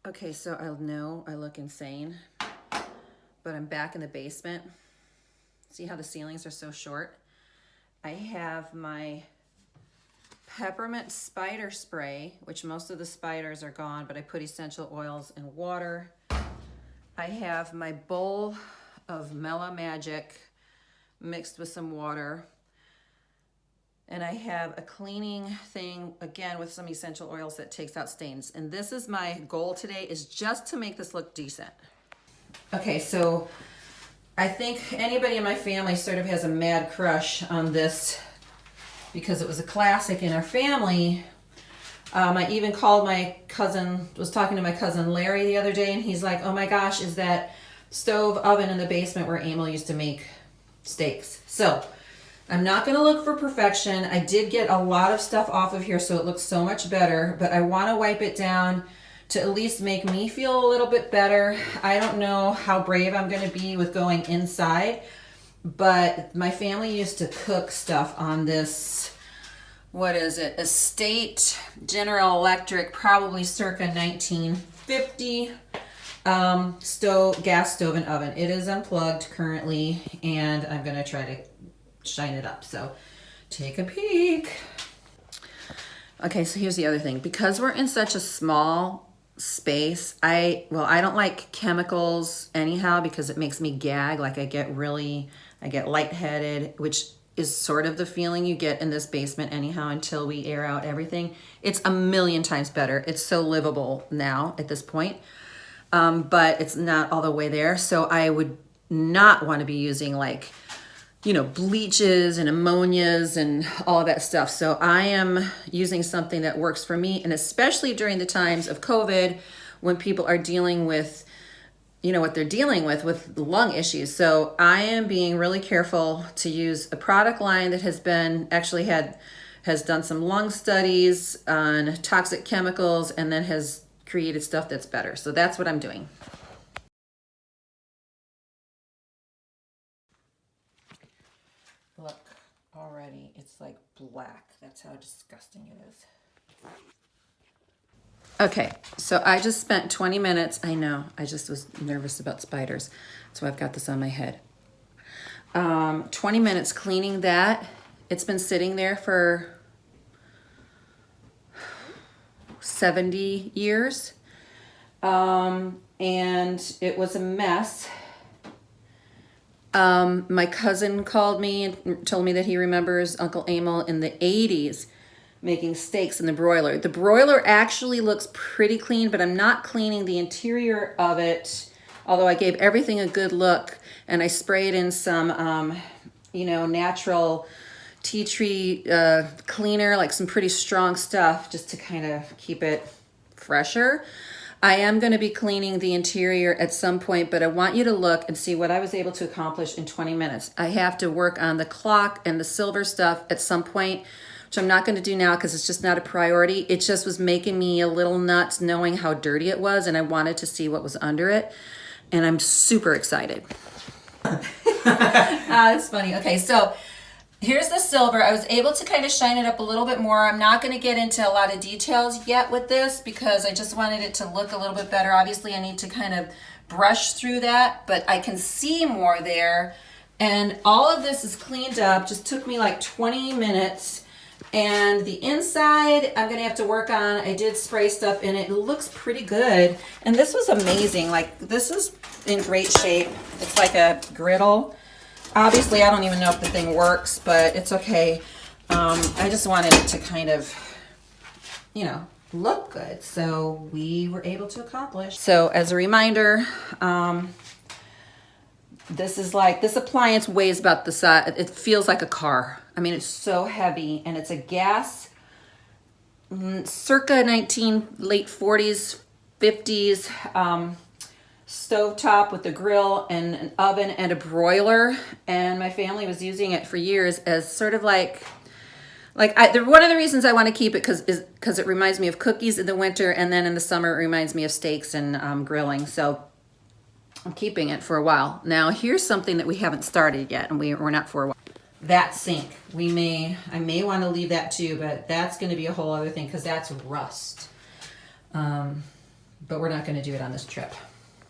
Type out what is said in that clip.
Okay, so I know I look insane, but I'm back in the basement. See how the ceilings are so short? I have my peppermint spider spray, which most of the spiders are gone, but I put essential oils and water. I have my bowl of Mela Magic mixed with some water. And I have a cleaning thing, again, with some essential oils that takes out stains. And this is my goal today, is just to make this look decent. Okay, so I think anybody in my family sort of has a mad crush on this because it was a classic in our family. I even called my cousin, was talking to my cousin Larry the other day, and he's like, oh my gosh, is that stove oven in the basement where Emil used to make steaks. So I'm not going to look for perfection. I did get a lot of stuff off of here, so it looks so much better, but I want to wipe it down to at least make me feel a little bit better. I don't know how brave I'm going to be with going inside, but my family used to cook stuff on this, what is it, Estate General Electric, probably circa 1950 stove, gas stove and oven. It is unplugged currently, and I'm going to try to shine it up. So take a peek. Okay, so here's the other thing. Because we're in such a small space, I don't like chemicals anyhow because it makes me gag. Like I get lightheaded, which is sort of the feeling you get in this basement anyhow until we air out everything. It's a million times better. It's so livable now at this point, but it's not all the way there. So I would not want to be using like, bleaches and ammonias and all of that stuff. So I am using something that works for me. And especially during the times of COVID, when people are dealing with, what they're dealing with lung issues. So I am being really careful to use a product line that has done some lung studies on toxic chemicals and then has created stuff that's better. So that's what I'm doing. Look, already it's like black. That's how disgusting it is. Okay, so I just spent 20 minutes. I know, I just was nervous about spiders, so I've got this on my head. 20 minutes cleaning that. It's been sitting there for 70 years, and it was a mess. My cousin called me and told me that he remembers Uncle Emil in the 80s making steaks in the broiler. The broiler actually looks pretty clean, but I'm not cleaning the interior of it, although I gave everything a good look, and I sprayed in some, natural tea tree cleaner, like some pretty strong stuff, just to kind of keep it fresher. I am going to be cleaning the interior at some point, but I want you to look and see what I was able to accomplish in 20 minutes. I have to work on the clock and the silver stuff at some point, which I'm not going to do now because it's just not a priority. It just was making me a little nuts knowing how dirty it was, and I wanted to see what was under it, and I'm super excited. That's funny. Okay, so here's the silver. I was able to kind of shine it up a little bit more. I'm not going to get into a lot of details yet with this because I just wanted it to look a little bit better. Obviously, I need to kind of brush through that, but I can see more there. And all of this is cleaned up. Just took me like 20 minutes. And the inside, I'm going to have to work on. I did spray stuff in it. It looks pretty good. And this was amazing. Like, this is in great shape. It's like a griddle. Obviously, I don't even know if the thing works, but it's okay. I just wanted it to kind of, look good. So we were able to accomplish. So as a reminder, this appliance weighs about the size, it feels like a car. I mean, it's so heavy, and it's a gas, circa late 40s, 50s, stovetop with a grill and an oven and a broiler. And my family was using it for years as sort of one of the reasons I want to keep it because it reminds me of cookies in the winter, and then in the summer it reminds me of steaks and grilling. So I'm keeping it for a while. Now here's something that we haven't started yet, and we're not for a while. That sink, I may want to leave that too, but that's going to be a whole other thing because that's rust. but we're not going to do it on this trip.